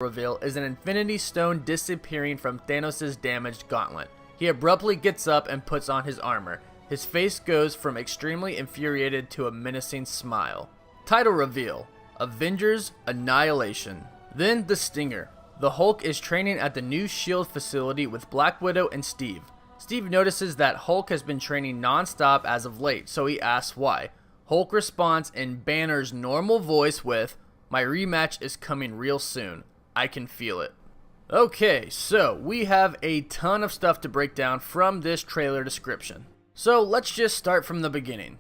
reveal is an Infinity Stone disappearing from Thanos' damaged gauntlet. He abruptly gets up and puts on his armor. His face goes from extremely infuriated to a menacing smile. Title reveal: Avengers Annihilation. Then the stinger. The Hulk is training at the new S.H.I.E.L.D. facility with Black Widow and Steve. Steve notices that Hulk has been training non-stop as of late, so he asks why. Hulk responds in Banner's normal voice with, "My rematch is coming real soon. I can feel it." Okay, so we have a ton of stuff to break down from this trailer description. So let's just start from the beginning.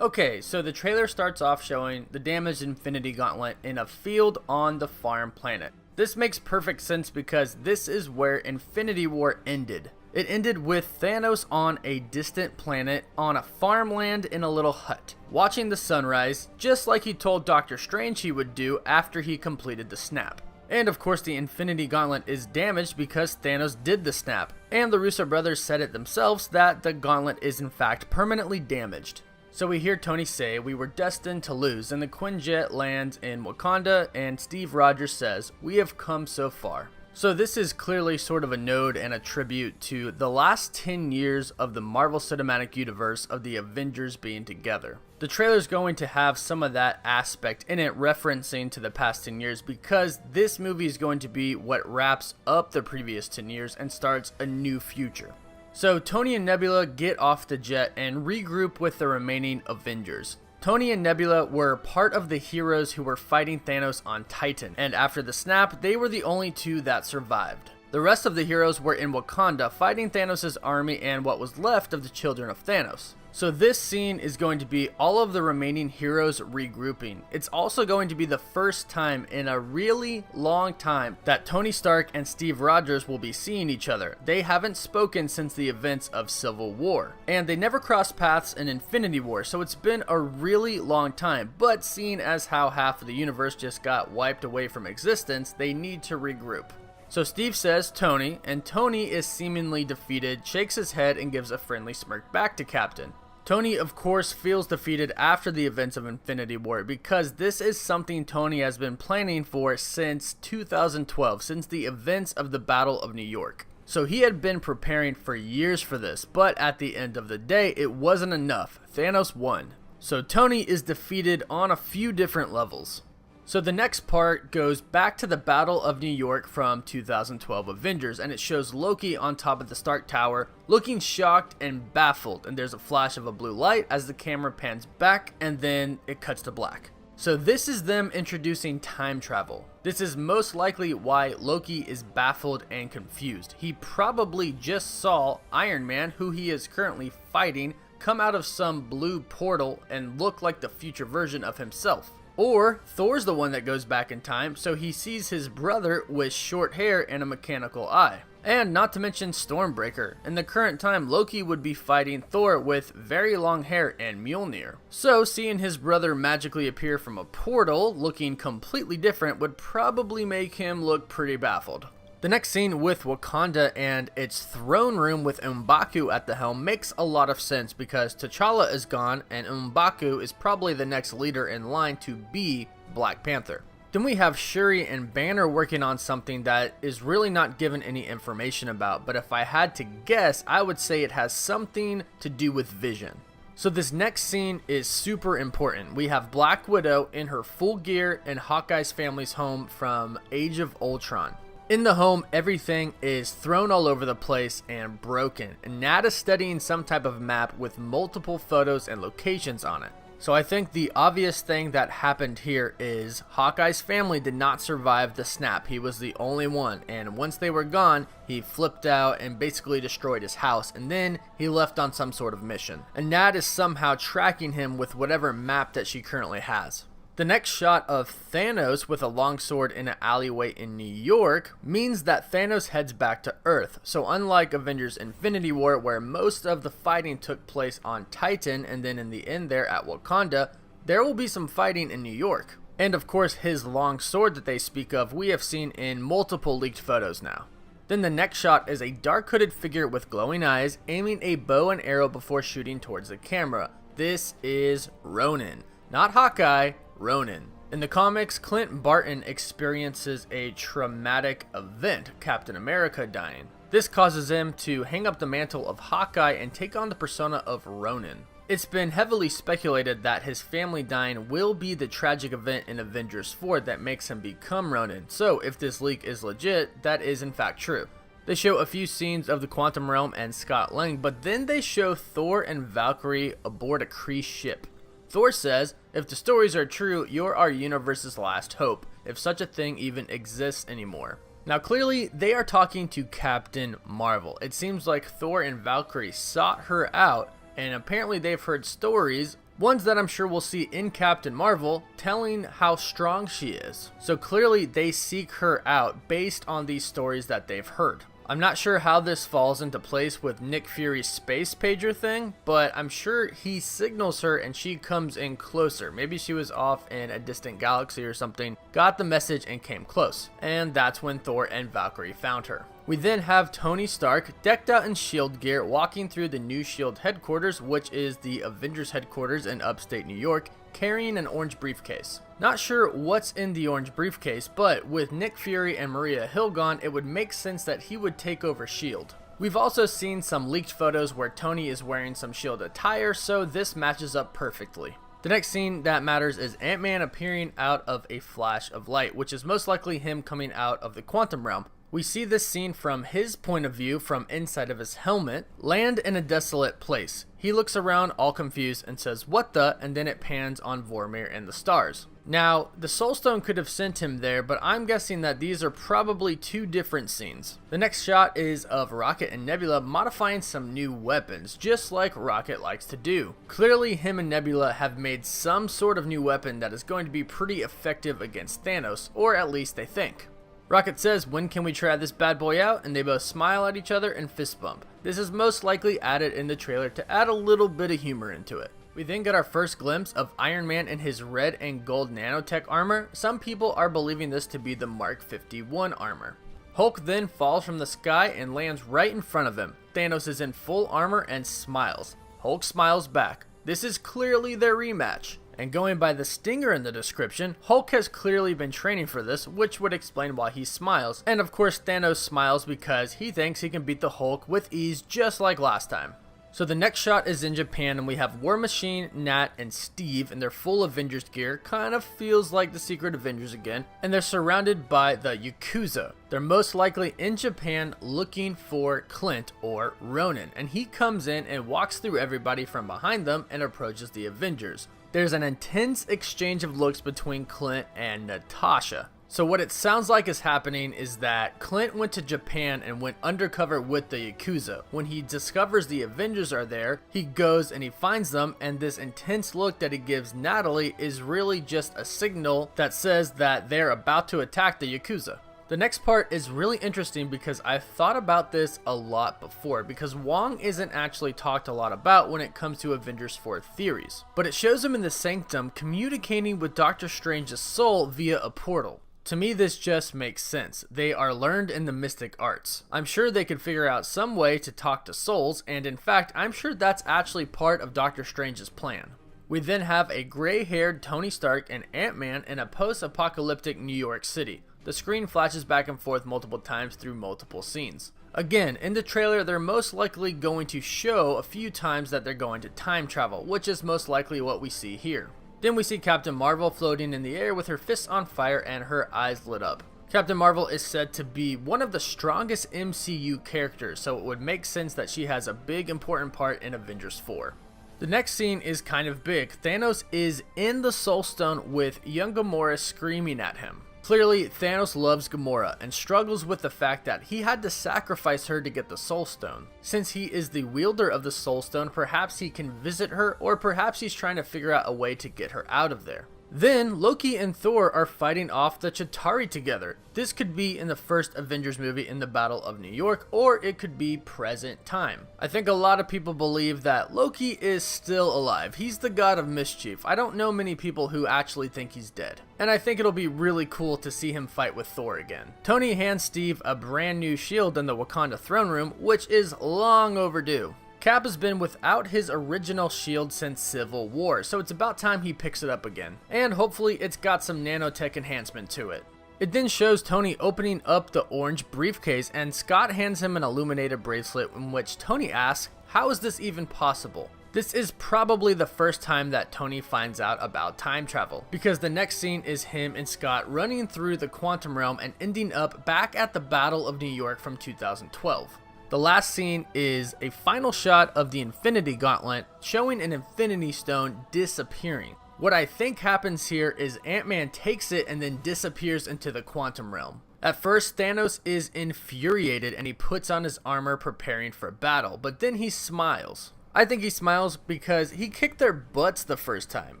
Okay, so the trailer starts off showing the damaged Infinity Gauntlet in a field on the farm planet. This makes perfect sense because this is where Infinity War ended. It ended with Thanos on a distant planet on a farmland in a little hut, watching the sunrise, just like he told Doctor Strange he would do after he completed the snap. And of course the Infinity Gauntlet is damaged because Thanos did the snap, and the Russo brothers said it themselves that the gauntlet is in fact permanently damaged. So we hear Tony say we were destined to lose, and the Quinjet lands in Wakanda, and Steve Rogers says, "We have come so far." So this is clearly sort of a nod and a tribute to the last 10 years of the Marvel Cinematic Universe of the Avengers being together. The trailer's going to have some of that aspect in it, referencing to the past 10 years, because this movie is going to be what wraps up the previous 10 years and starts a new future. So Tony and Nebula get off the jet and regroup with the remaining Avengers. Tony and Nebula were part of the heroes who were fighting Thanos on Titan, and after the snap, they were the only two that survived. The rest of the heroes were in Wakanda fighting Thanos' army and what was left of the children of Thanos. So this scene is going to be all of the remaining heroes regrouping. It's also going to be the first time in a really long time that Tony Stark and Steve Rogers will be seeing each other. They haven't spoken since the events of Civil War, and they never crossed paths in Infinity War, so it's been a really long time. But seeing as how half of the universe just got wiped away from existence, they need to regroup. So Steve says Tony, and Tony is seemingly defeated, shakes his head, and gives a friendly smirk back to Captain. Tony, of course, feels defeated after the events of Infinity War because this is something Tony has been planning for since 2012, since the events of the Battle of New York. So he had been preparing for years for this, but at the end of the day, it wasn't enough. Thanos won. So Tony is defeated on a few different levels. So the next part goes back to the Battle of New York from 2012 Avengers, and it shows Loki on top of the Stark Tower looking shocked and baffled, and there's a flash of a blue light as the camera pans back and then it cuts to black. So this is them introducing time travel. This is most likely why Loki is baffled and confused. He probably just saw Iron Man, who he is currently fighting, come out of some blue portal and look like the future version of himself. Or Thor's the one that goes back in time, so he sees his brother with short hair and a mechanical eye. And not to mention Stormbreaker. In the current time, Loki would be fighting Thor with very long hair and Mjolnir. So seeing his brother magically appear from a portal looking completely different would probably make him look pretty baffled. The next scene with Wakanda and its throne room with M'Baku at the helm makes a lot of sense because T'Challa is gone and M'Baku is probably the next leader in line to be Black Panther. Then we have Shuri and Banner working on something that is really not given any information about, but if I had to guess, I would say it has something to do with Vision. So this next scene is super important. We have Black Widow in her full gear in Hawkeye's family's home from Age of Ultron. In the home, everything is thrown all over the place and broken, and Nat is studying some type of map with multiple photos and locations on it. So I think the obvious thing that happened here is Hawkeye's family did not survive the snap. He was the only one, and once they were gone, he flipped out and basically destroyed his house, and then he left on some sort of mission. And Nat is somehow tracking him with whatever map that she currently has. The next shot of Thanos with a longsword in an alleyway in New York means that Thanos heads back to Earth. So unlike Avengers Infinity War, where most of the fighting took place on Titan and then in the end there at Wakanda, there will be some fighting in New York. And of course his long sword that they speak of we have seen in multiple leaked photos now. Then the next shot is a dark hooded figure with glowing eyes aiming a bow and arrow before shooting towards the camera. This is Ronin. Not Hawkeye, Ronin. In the comics, Clint Barton experiences a traumatic event, Captain America dying. This causes him to hang up the mantle of Hawkeye and take on the persona of Ronin. It's been heavily speculated that his family dying will be the tragic event in Avengers 4 that makes him become Ronin, so if this leak is legit, that is in fact true. They show a few scenes of the Quantum Realm and Scott Lang, but then they show Thor and Valkyrie aboard a Kree ship. Thor says, "If the stories are true, you're our universe's last hope, if such a thing even exists anymore." Now clearly, they are talking to Captain Marvel. It seems like Thor and Valkyrie sought her out, and apparently they've heard stories, ones that I'm sure we'll see in Captain Marvel, telling how strong she is. So clearly they seek her out based on these stories that they've heard. I'm not sure how this falls into place with Nick Fury's space pager thing, but I'm sure he signals her and she comes in closer. Maybe she was off in a distant galaxy or something, got the message and came close. And that's when Thor and Valkyrie found her. We then have Tony Stark, decked out in S.H.I.E.L.D. gear, walking through the new S.H.I.E.L.D. headquarters, which is the Avengers headquarters in upstate New York, carrying an orange briefcase. Not sure what's in the orange briefcase, but with Nick Fury and Maria Hill gone, it would make sense that he would take over S.H.I.E.L.D. We've also seen some leaked photos where Tony is wearing some S.H.I.E.L.D. attire, so this matches up perfectly. The next scene that matters is Ant-Man appearing out of a flash of light, which is most likely him coming out of the Quantum Realm. We see this scene from his point of view from inside of his helmet, land in a desolate place. He looks around all confused and says, "What the?" and then it pans on Vormir and the stars. Now, the Soul Stone could have sent him there, but I'm guessing that these are probably two different scenes. The next shot is of Rocket and Nebula modifying some new weapons, just like Rocket likes to do. Clearly, him and Nebula have made some sort of new weapon that is going to be pretty effective against Thanos, or at least they think. Rocket says, "When can we try this bad boy out?" and they both smile at each other and fist bump. This is most likely added in the trailer to add a little bit of humor into it. We then get our first glimpse of Iron Man in his red and gold nanotech armor. Some people are believing this to be the Mark 51 armor. Hulk then falls from the sky and lands right in front of him. Thanos is in full armor and smiles. Hulk smiles back. This is clearly their rematch. And going by the stinger in the description, Hulk has clearly been training for this, which would explain why he smiles. And of course Thanos smiles because he thinks he can beat the Hulk with ease just like last time. So the next shot is in Japan and we have War Machine, Nat, and Steve in their full Avengers gear. Kind of feels like the Secret Avengers again. And they're surrounded by the Yakuza. They're most likely in Japan looking for Clint or Ronin. And he comes in and walks through everybody from behind them and approaches the Avengers. There's an intense exchange of looks between Clint and Natasha. So what it sounds like is happening is that Clint went to Japan and went undercover with the Yakuza. When he discovers the Avengers are there, he goes and he finds them, and this intense look that he gives Natalie is really just a signal that says that they're about to attack the Yakuza. The next part is really interesting because I've thought about this a lot before, because Wong isn't actually talked a lot about when it comes to Avengers 4 theories. But it shows him in the Sanctum communicating with Doctor Strange's soul via a portal. To me, this just makes sense. They are learned in the mystic arts. I'm sure they could figure out some way to talk to souls, and in fact, I'm sure that's actually part of Doctor Strange's plan. We then have a gray-haired Tony Stark and Ant-Man in a post-apocalyptic New York City. The screen flashes back and forth multiple times through multiple scenes. Again, in the trailer, they're most likely going to show a few times that they're going to time travel, which is most likely what we see here. Then we see Captain Marvel floating in the air with her fists on fire and her eyes lit up. Captain Marvel is said to be one of the strongest MCU characters, so it would make sense that she has a big important part in Avengers 4. The next scene is kind of big. Thanos is in the Soul Stone with young Gamora screaming at him. Clearly, Thanos loves Gamora and struggles with the fact that he had to sacrifice her to get the Soul Stone. Since he is the wielder of the Soul Stone, perhaps he can visit her, or perhaps he's trying to figure out a way to get her out of there. Then, Loki and Thor are fighting off the Chitauri together. This could be in the first Avengers movie in the Battle of New York, or it could be present time. I think a lot of people believe that Loki is still alive. He's the god of mischief. I don't know many people who actually think he's dead. And I think it'll be really cool to see him fight with Thor again. Tony hands Steve a brand new shield in the Wakanda throne room, which is long overdue. Cap has been without his original shield since Civil War, so it's about time he picks it up again. And hopefully it's got some nanotech enhancement to it. It then shows Tony opening up the orange briefcase, and Scott hands him an illuminated bracelet, in which Tony asks, how is this even possible? This is probably the first time that Tony finds out about time travel, because the next scene is him and Scott running through the quantum realm and ending up back at the Battle of New York from 2012. The last scene is a final shot of the Infinity Gauntlet showing an Infinity Stone disappearing. What I think happens here is Ant-Man takes it and then disappears into the quantum realm. At first, Thanos is infuriated and he puts on his armor preparing for battle, but then he smiles. I think he smiles because he kicked their butts the first time,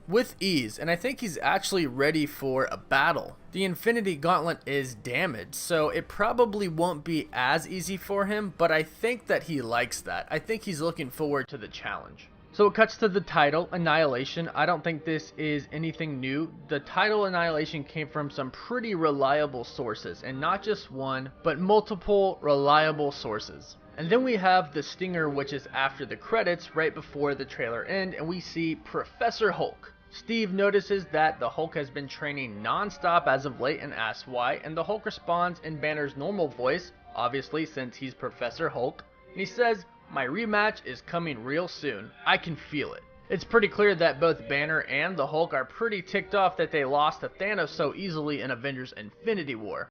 with ease, and I think he's actually ready for a battle. The Infinity Gauntlet is damaged, so it probably won't be as easy for him, but I think that he likes that. I think he's looking forward to the challenge. So it cuts to the title, Annihilation. I don't think this is anything new. The title Annihilation came from some pretty reliable sources, and not just one, but multiple reliable sources. And then we have the stinger, which is after the credits, right before the trailer end, and we see Professor Hulk. Steve notices that the Hulk has been training non-stop as of late and asks why, and the Hulk responds in Banner's normal voice, obviously since he's Professor Hulk, and he says, "My rematch is coming real soon. I can feel it." It's pretty clear that both Banner and the Hulk are pretty ticked off that they lost to Thanos so easily in Avengers Infinity War.